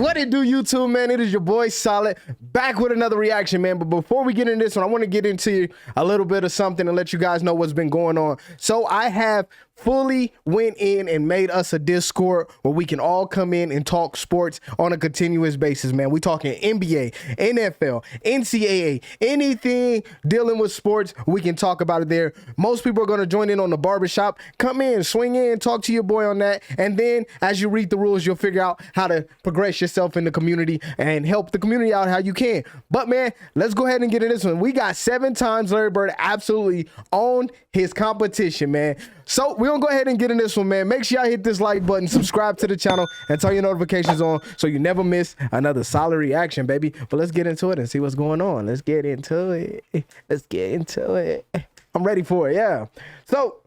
What it do, YouTube, man? It is your boy Solid, back with another reaction, man. But before we get into this one, I want to get into a little bit of something and let you guys know what's been going on. So I have fully went in and made us a Discord where we can all come in and talk sports on a continuous basis, man. We talking NBA, NFL, NCAA, anything dealing with sports, we can talk about it there. Most people are going to join in on the barbershop. Come in, swing in, talk to your boy on that. And then as you read the rules, you'll figure out how to progress yourself in the community and help the community out how you can. But man, let's go ahead and get in this one. We got 7 times Larry Bird absolutely on his competition, man. So we're gonna go ahead and get in this one, man. Make sure y'all hit this like button, subscribe to the channel, and turn your notifications on so you never miss another solid reaction, baby. But let's get into it and see what's going on. Let's get into it. Let's get into it. I'm ready for it, yeah. So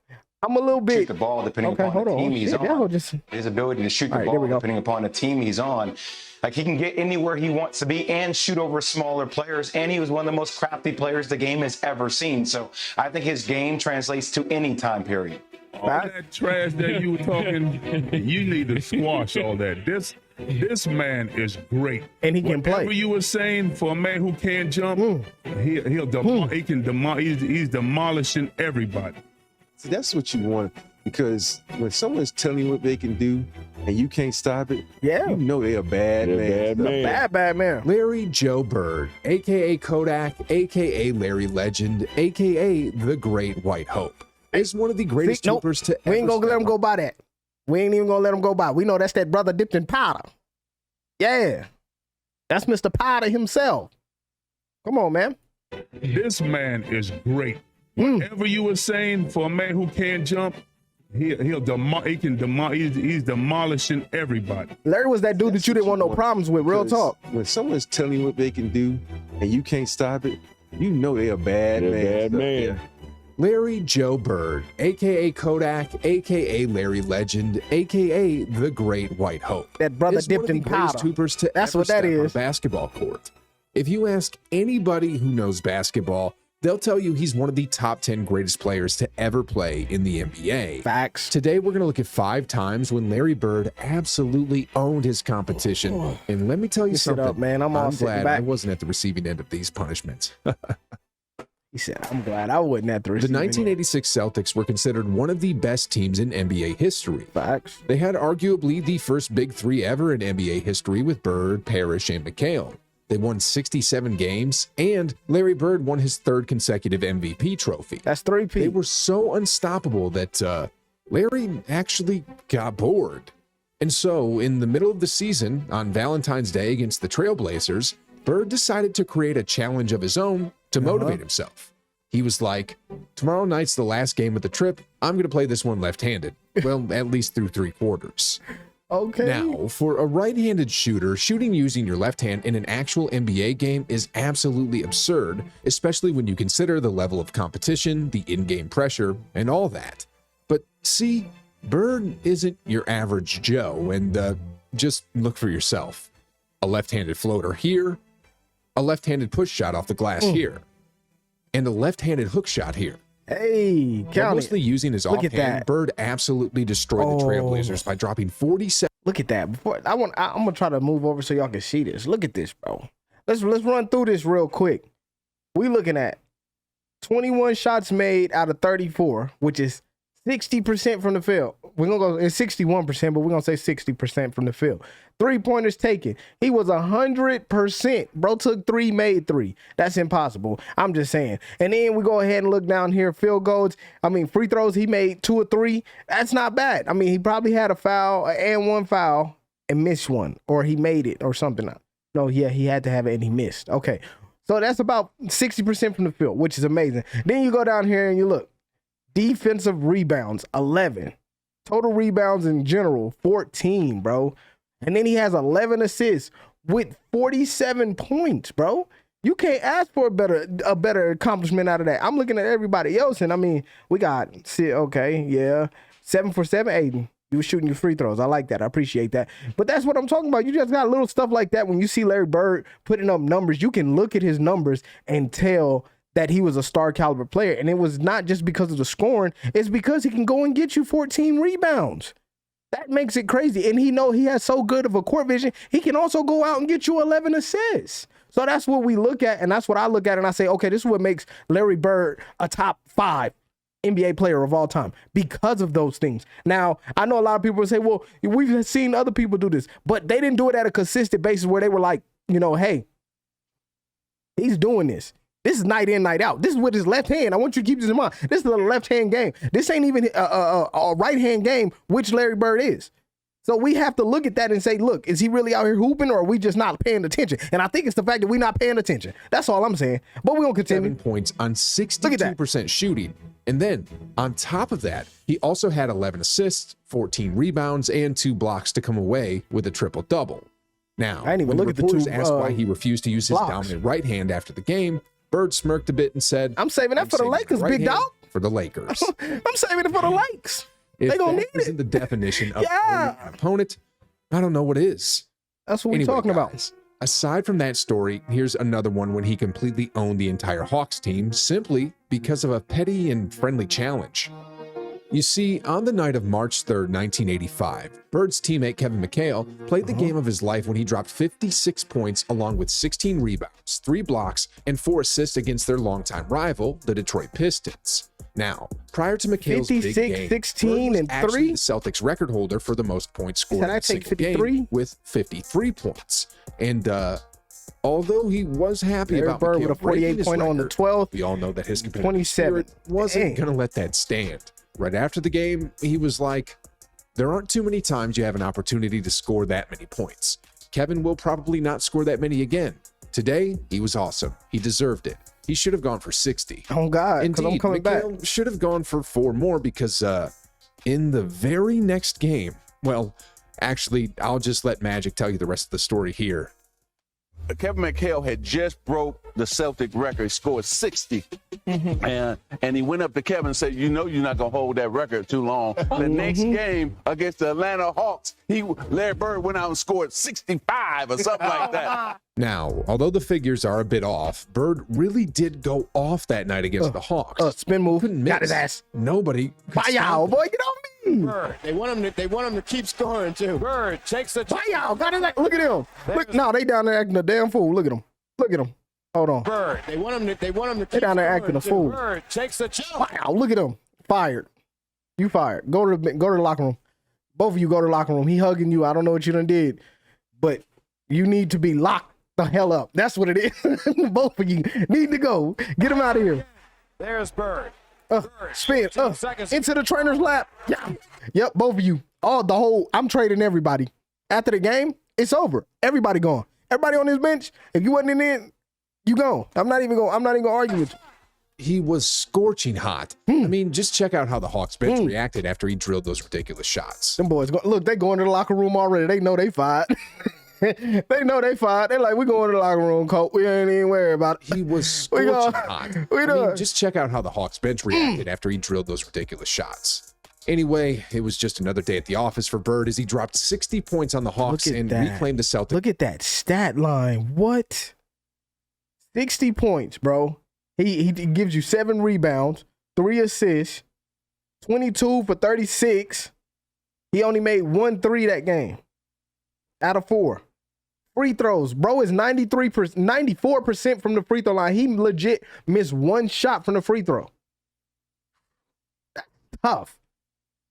I'm a little bit. Shoot the ball depending upon the team he's on. His ability to shoot the ball depending upon the team he's on. Like, he can get anywhere he wants to be and shoot over smaller players. And he was one of the most crafty players the game has ever seen. So I think his game translates to any time period. All that trash that you were talking, you need to squash all that. This man is great, and he can play. Whatever you were saying, for a man who can't jump, he's demolishing everybody. See, that's what you want, because when someone's telling you what they can do and you can't stop it, yeah, you know they're a bad man. Bad man. Larry Joe Bird, a.k.a. Kodak, a.k.a. Larry Legend, a.k.a. the Great White Hope, is one of the greatest troopers to ever. We ain't gonna let him go by that. We ain't even gonna let him go by. We know that's that brother dipped in powder. Yeah, that's Mr. Powder himself. Come on, man. This man is great. Whatever you were saying, for a man who can't jump, he's demolishing everybody. Larry was that dude that you didn't want no problems with. Real talk. When someone's telling you what they can do and you can't stop it, you know they're a bad man. Yeah. Larry Joe Bird, a.k.a. Kodak, a.k.a. Larry Legend, a.k.a. the Great White Hope. That brother dipped in powder. That's what that is. On a basketball court. If you ask anybody who knows basketball, they'll tell you he's one of the top 10 greatest players to ever play in the NBA. Facts. Today, we're going to look at 5 times when Larry Bird absolutely owned his competition. And let me tell you something, up, man. I'm glad I wasn't at the receiving end of these punishments. He said, I'm glad I wasn't at the receiving end. The 1986 Celtics were considered one of the best teams in NBA history. Facts. They had arguably the first big 3 ever in NBA history with Bird, Parrish, and McHale. They won 67 games, and Larry Bird won his 3rd consecutive MVP trophy. That's 3 P. They were so unstoppable that Larry actually got bored. And so, in the middle of the season, on Valentine's Day against the Trailblazers, Bird decided to create a challenge of his own to motivate himself. He was like, tomorrow night's the last game of the trip. I'm going to play this one left-handed. Well, at least through 3 quarters. Okay. Now, for a right-handed shooter, shooting using your left hand in an actual NBA game is absolutely absurd, especially when you consider the level of competition, the in-game pressure, and all that. But see, Bird isn't your average Joe, and just look for yourself. A left-handed floater here, a left-handed push shot off the glass here, and a left-handed hook shot here. Hey, mostly using his offhand, Bird absolutely destroyed the Trailblazers by dropping 47. Look at that. I'm gonna try to move over so y'all can see this. Look at this, bro. Let's run through this real quick. We looking at 21 shots made out of 34, which is 60% from the field. We're gonna go, it's 61%, but we're gonna say 60% from the field. 3-pointers taken. He was 100%. Bro took 3, made 3. That's impossible. I'm just saying. And then we go ahead and look down here. Field goals. I mean, free throws. He made 2 or 3. That's not bad. I mean, he probably had a foul and 1 foul and missed 1, or he made it or something. No, yeah, he had to have it and he missed. Okay, so that's about 60% from the field, which is amazing. Then you go down here and you look. Defensive rebounds, 11. Total rebounds in general, 14, bro. And then he has 11 assists with 47 points, bro. You can't ask for a better accomplishment out of that. I'm looking at everybody else, and I mean, we got, okay, yeah, 7 for 7, Aiden. You were shooting your free throws. I like that. I appreciate that. But that's what I'm talking about. You just got little stuff like that. When you see Larry Bird putting up numbers, you can look at his numbers and tell that he was a star caliber player. And it was not just because of the scoring. It's because he can go and get you 14 rebounds. That makes it crazy. And he has so good of a court vision, he can also go out and get you 11 assists. So that's what we look at, and that's what I look at, and I say, okay, this is what makes Larry Bird a top 5 NBA player of all time because of those things. Now, I know a lot of people say, well, we've seen other people do this, but they didn't do it at a consistent basis where they were like, hey, he's doing this. This is night in, night out. This is with his left hand. I want you to keep this in mind. This is a left-hand game. This ain't even a right-hand game, which Larry Bird is. So we have to look at that and say, look, is he really out here hooping, or are we just not paying attention? And I think it's the fact that we're not paying attention. That's all I'm saying. But we're going to continue. 7 points on 62% shooting. And then on top of that, he also had 11 assists, 14 rebounds, and 2 blocks to come away with a triple-double. Now, I didn't even when look the at the reporters 2 asked why he refused to use his blocks. dominant right hand after the game, Bird smirked a bit and said, I'm saving that for the Lakers, right big hand dog. For the Lakers. I'm saving it for the Lakers. If They gonna that need isn't it. the definition of Yeah. owning an opponent, I don't know what is. That's what we're Anyway, talking about. guys, aside from that story, here's another one when he completely owned the entire Hawks team simply because of a petty and friendly challenge. You see, on the night of March 3rd, 1985, Bird's teammate Kevin McHale played the game of his life when he dropped 56 points along with 16 rebounds, 3 blocks, and 4 assists against their longtime rival, the Detroit Pistons. Now, prior to McHale's big 56, game, 16, Bird was and actually 3? the Celtics record holder for the most points scored in I a take single 53? game with 53 points. And although he was happy Larry about Bird McHale with a breaking 48 his point on the record, 12th. we all know that his competitive 27. spirit wasn't Dang. going to let that stand. Right after the game, he was like, there aren't too many times you have an opportunity to score that many points. Kevin will probably not score that many again. Today, he was awesome. He deserved it. He should have gone for 60. Oh, God, because I'm Indeed, coming back. McHale should have gone for 4 more because in the very next game, well, actually, I'll just let Magic tell you the rest of the story here. Kevin McHale had just broke the Celtic record, scored 60. And he went up to Kevin and said, you're not going to hold that record too long. The next game against the Atlanta Hawks, Larry Bird went out and scored 65 or something like that. Now, although the figures are a bit off, Bird really did go off that night against the Hawks. Spin move. Couldn't Got miss. his ass. Nobody could Bye, stop y'all, him. boy. Get on me. Bird. They want him to keep scoring too. Bird takes the Bye, y'all. Got his ass. Look at him. Look, no, they down there acting a damn fool. Look at him. Look at him. Hold on. Bird. They want him to keep They down there scoring, acting a too. fool. Bird takes the jump. Wow, look at him. Fired. You fired. Go to the locker room. Both of you go to the locker room. He hugging you. I don't know what you done did, but you need to be locked the hell up. That's what it is. Both of you need to go. Get him out of here. There's Bird. Spin. 15 seconds. Into the trainer's lap. Yeah. Yep, both of you. I'm trading everybody. After the game, it's over. Everybody gone. Everybody on this bench. If you wasn't in it, you gone. I'm not even gonna argue with you. He was scorching hot. I mean, just check out how the Hawks bench reacted after he drilled those ridiculous shots. Them boys, look, they going to the locker room already. They know they fired. They know they fired. They're like, we going to the locker room, coach. We ain't even worried about it. He was scorching hot. I mean, just check out how the Hawks bench reacted after he drilled those ridiculous shots. Anyway, it was just another day at the office for Bird as he dropped 60 points on the Hawks Look at and that. reclaimed the Celtics. Look at that stat line. What? 60 points, bro. He gives you 7 rebounds, 3 assists, 22 for 36. He only made 1 3 that game out of 4. Free throws. Bro is 94% from the free throw line. He legit missed 1 shot from the free throw. That's tough.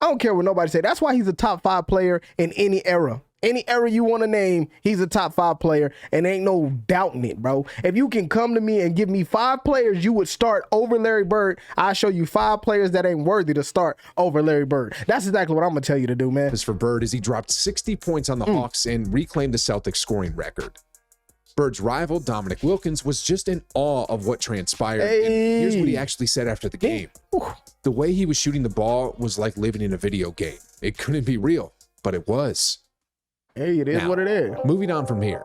I don't care what nobody say. That's why he's a top 5 player in any era. Any era you want to name, he's a top 5 player, and ain't no doubting it, bro. If you can come to me and give me 5 players you would start over Larry Bird, I'll show you 5 players that ain't worthy to start over Larry Bird. That's exactly what I'm going to tell you to do, man. For Bird as he dropped 60 points on the Hawks and reclaimed the Celtics scoring record. Bird's rival, Dominic Wilkins, was just in awe of what transpired. And here's what he actually said after the game. The way he was shooting the ball was like living in a video game. It couldn't be real, but it was. Hey, it is Now, what it is. Moving on from here.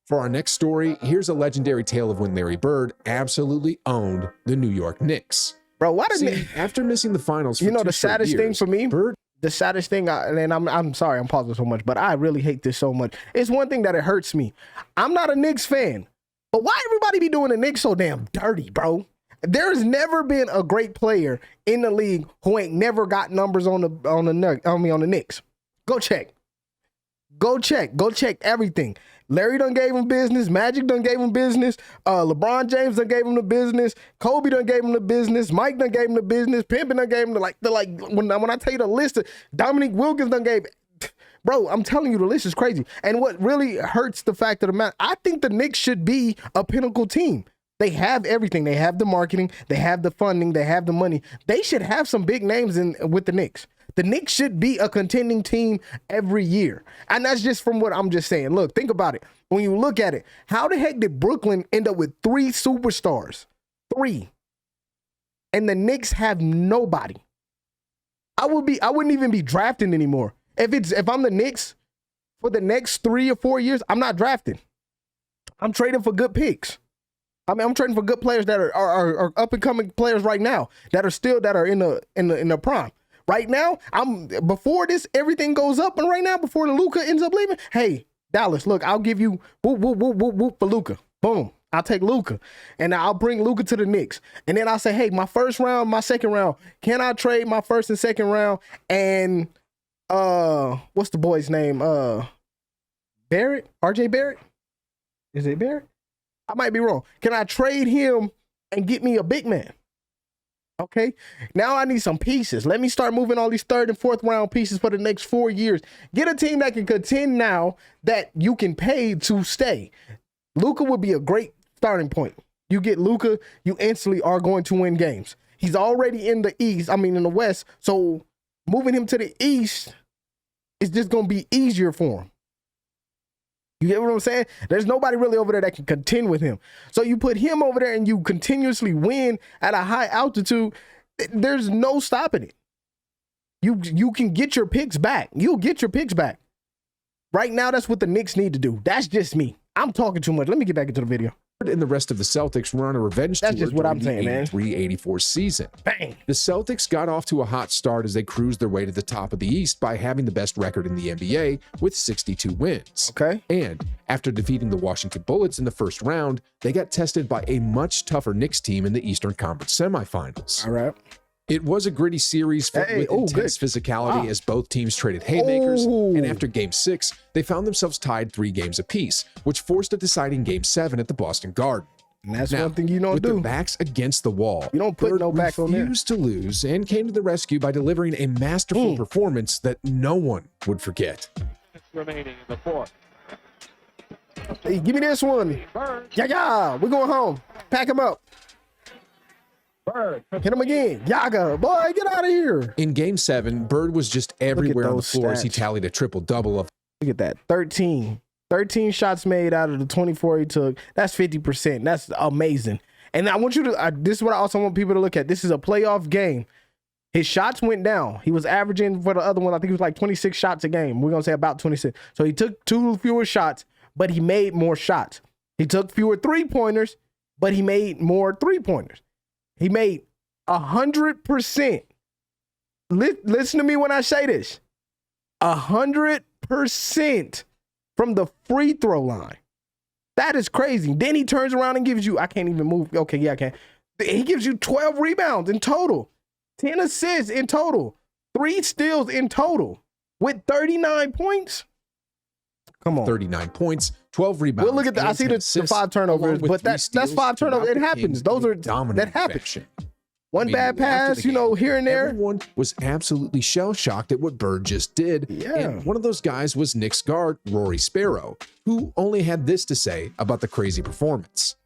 For our next story, here's a legendary tale of when Larry Bird absolutely owned the New York Knicks. Bro, why See, didn't after missing the finals for you know 2 the straight saddest thing years, for me? Bird The saddest thing, and I'm sorry, I'm pausing so much, but I really hate this so much. It's one thing that it hurts me. I'm not a Knicks fan, but why everybody be doing the Knicks so damn dirty, bro? There's never been a great player in the league who ain't never got numbers on the Knicks. Go check. Go check. Go check everything. Larry done gave him business. Magic done gave him business. LeBron James done gave him the business. Kobe done gave him the business. Mike done gave him the business. Pimpin done gave him when I tell you the list, Dominique Wilkins done gave. Bro, I'm telling you, the list is crazy. And what really hurts the fact of the matter, I think the Knicks should be a pinnacle team. They have everything. They have the marketing. They have the funding. They have the money. They should have some big names with the Knicks. The Knicks should be a contending team every year. And that's just from what I'm just saying. Look, think about it. When you look at it, how the heck did Brooklyn end up with 3 superstars? 3. And the Knicks have nobody. I wouldn't even be drafting anymore. If I'm the Knicks for the next 3 or 4 years, I'm not drafting. I'm trading for good picks. I'm trading for good players that are up and coming players right now that are in the prime. Right now, before this everything goes up, and right now before the Luka ends up leaving, hey Dallas, look, I'll give you whoop whoop whoop whoop whoop for Luka. Boom, I'll take Luka, and I'll bring Luka to the Knicks, and then I'll say, hey, my first round, my second round, can I trade my first and second round? And what's the boy's name? Barrett, RJ Barrett. Is it Barrett? I might be wrong. Can I trade him and get me a big man? Okay, now I need some pieces. Let me start moving all these 3rd and 4th round pieces for the next 4 years. Get a team that can contend now that you can pay to stay. Luka would be a great starting point. You get Luka, you instantly are going to win games. He's already in the West, so moving him to the East is just going to be easier for him. You get what I'm saying? There's nobody really over there that can contend with him. So you put him over there and you continuously win at a high altitude. There's no stopping it. You can get your picks back. You'll get your picks back. Right now, that's what the Knicks need to do. That's just me. I'm talking too much. Let me get back into the video. And the rest of the Celtics were on a revenge tour. That's just what I'm saying, man. 83-84 season. Bang. The Celtics got off to a hot start as they cruised their way to the top of the East by having the best record in the NBA with 62 wins. Okay. And after defeating the Washington Bullets in the first round, they got tested by a much tougher Knicks team in the Eastern Conference semifinals. All right. It was a gritty series filled with intense physicality as both teams traded haymakers, and after Game 6, they found themselves tied 3 games apiece, which forced a deciding Game 7 at the Boston Garden. And that's one thing you don't with do. Their backs against the wall, you don't put no back on there. Refused to lose and came to the rescue by delivering a masterful performance that no one would forget. Remaining in the 4th. Hey, give me this one. Yeah, we're going home. Pack him up. Bird. Hit him again. Yaga, boy, get out of here. In Game 7, Bird was just everywhere on the floor as he stats. tallied a triple-double of. Look at that. 13 shots made out of the 24 he took. That's 50%. That's amazing. And I want you to, this is what I also want people to look at. This is a playoff game. His shots went down. He was averaging for the other one, I think it was like 26 shots a game. We're going to say about 26. So he took 2 fewer shots, but he made more shots. He took fewer 3-pointers, but he made more 3-pointers. He made 100%. Listen to me when I say this. 100% from the free throw line. That is crazy. Then he turns around and gives you, I can't even move. Okay, yeah, I can. He gives you 12 rebounds in total, 10 assists in total, 3 steals in total with 39 points. Come on. 39 points, 12 rebounds. Well, look at that. I see the 5 turnovers, but that's 5 turnovers. It happens. Those are that happens. One bad pass, here and there. Everyone was absolutely shell-shocked at what Bird just did. Yeah. And one of those guys was Knicks guard Rory Sparrow, who only had this to say about the crazy performance.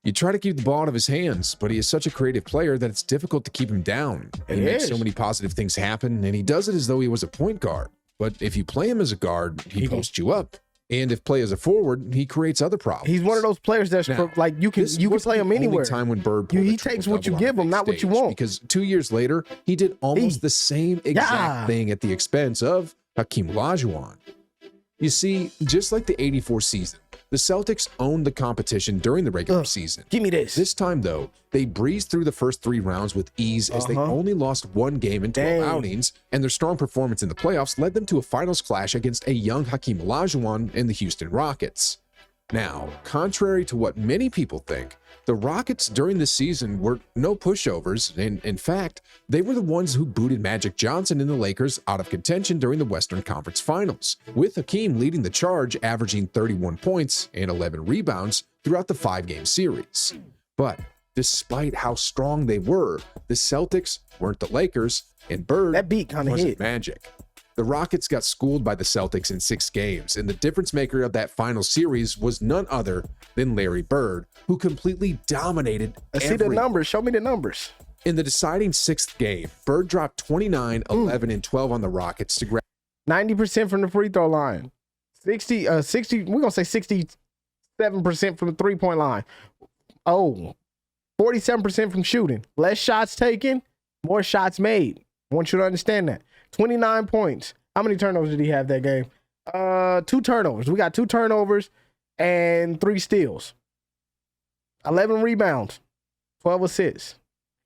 You try to keep the ball out of his hands, but he is such a creative player that it's difficult to keep him down. He makes so many positive things happen, and he does it as though he was a point guard. But if you play him as a guard, he posts you up. And if play as a forward, he creates other problems. He's one of those players that's you can play him anywhere. Time when Bird he takes what you give him, not what you want. Because 2 years later, he did almost the same exact thing at the expense of Hakeem Olajuwon. You see, just like the 84 season, the Celtics owned the competition during the regular season. Give me this. This time, though, they breezed through the first 3 rounds with ease as they only lost 1 game in 12 outings, and their strong performance in the playoffs led them to a finals clash against a young Hakeem Olajuwon and the Houston Rockets. Now, contrary to what many people think, the Rockets during the season were no pushovers, and in fact, they were the ones who booted Magic Johnson and the Lakers out of contention during the Western Conference Finals, with Hakeem leading the charge, averaging 31 points and 11 rebounds throughout the 5-game series. But despite how strong they were, the Celtics weren't the Lakers, and Bird that beat kind of wasn't hit. Magic. The Rockets got schooled by the Celtics in 6 games, and the difference maker of that final series was none other than Larry Bird, who completely dominated See the numbers. Show me the numbers. In the deciding 6th game, Bird dropped 29, 11, and 12 on the Rockets to grab 90% from the free throw line. 60, we're going to say 67% from the three-point line. 47% from shooting. Less shots taken, more shots made. I want you to understand that. 29 points. How many turnovers did he have that game? 2 turnovers. We got 2 turnovers and 3 steals. 11 rebounds. 12 assists.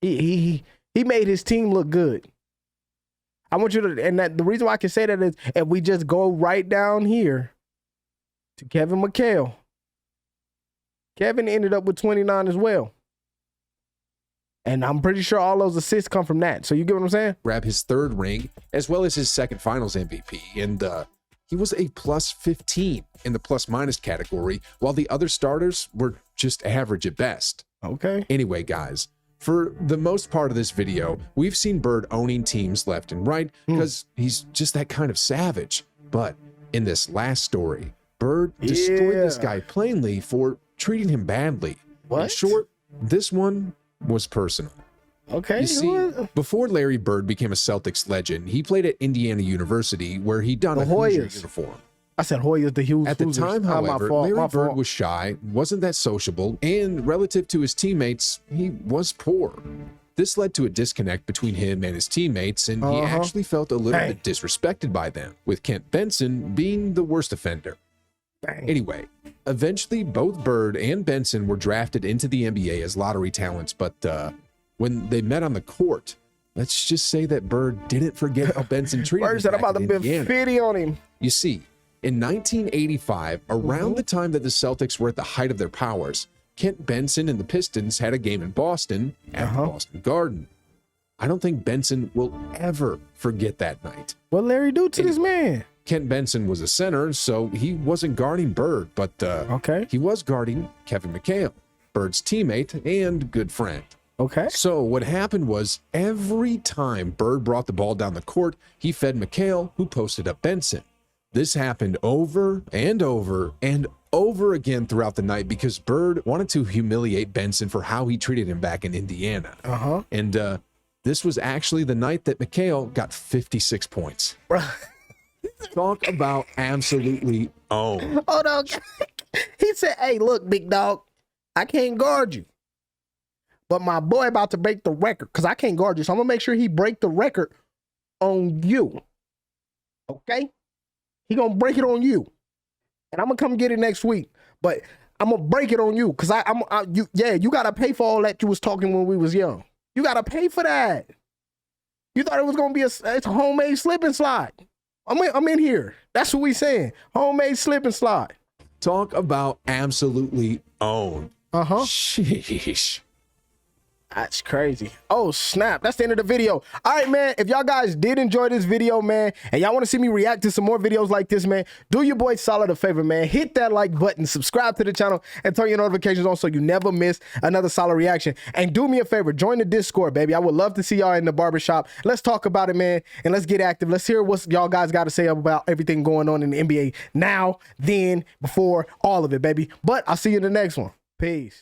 He made his team look good. I want you to, and that the reason why I can say that is if we just go right down here to Kevin McHale. Kevin ended up with 29 as well. And I'm pretty sure all those assists come from that. So you get what I'm saying? Grab his 3rd ring, as well as his 2nd finals MVP. And he was a plus 15 in the plus-minus category, while the other starters were just average at best. Okay. Anyway, guys, for the most part of this video, we've seen Bird owning teams left and right because he's just that kind of savage. But in this last story, Bird destroyed this guy plainly for treating him badly. What? In short, this one was personal. Okay. You see, before Larry Bird became a Celtics legend, he played at Indiana University, where he donned a Hoosier uniform. I said Hoyas, the Hoosiers. At the time, however, Larry Bird was shy, wasn't that sociable, and relative to his teammates, he was poor. This led to a disconnect between him and his teammates, and he actually felt a little bit disrespected by them, with Kent Benson being the worst offender. Anyway, eventually both Bird and Benson were drafted into the NBA as lottery talents, but when they met on the court, let's just say that Bird didn't forget how Benson treated him. Bird said, I'm about to be 50 on him. You see, in 1985, around the time that the Celtics were at the height of their powers, Kent Benson and the Pistons had a game in Boston at the Boston Garden. I don't think Benson will ever forget that night. What Larry do to this man? Kent Benson was a center, so he wasn't guarding Bird, but he was guarding Kevin McHale, Bird's teammate and good friend. Okay. So what happened was every time Bird brought the ball down the court, he fed McHale, who posted up Benson. This happened over and over and over again throughout the night because Bird wanted to humiliate Benson for how he treated him back in Indiana. And this was actually the night that McHale got 56 points. Talk about absolutely own. Hold on. He said, hey, look, big dog, I can't guard you. But my boy about to break the record because I can't guard you. So I'm going to make sure he break the record on you. Okay? He going to break it on you. And I'm going to come get it next week. But I'm going to break it on you because you got to pay for all that you was talking when we was young. You got to pay for that. You thought it was going to be it's a homemade slip and slide. I'm in here. That's what we saying. Homemade slip and slide. Talk about absolutely own. Sheesh. That's crazy. Oh, snap. That's the end of the video. All right, man. If y'all guys did enjoy this video, man, and y'all want to see me react to some more videos like this, man, do your boy Solid a favor, man. Hit that like button, subscribe to the channel, and turn your notifications on so you never miss another Solid reaction. And do me a favor, join the Discord, baby. I would love to see y'all in the barbershop. Let's talk about it, man, and let's get active. Let's hear what y'all guys got to say about everything going on in the NBA now, then, before, all of it, baby. But I'll see you in the next one. Peace.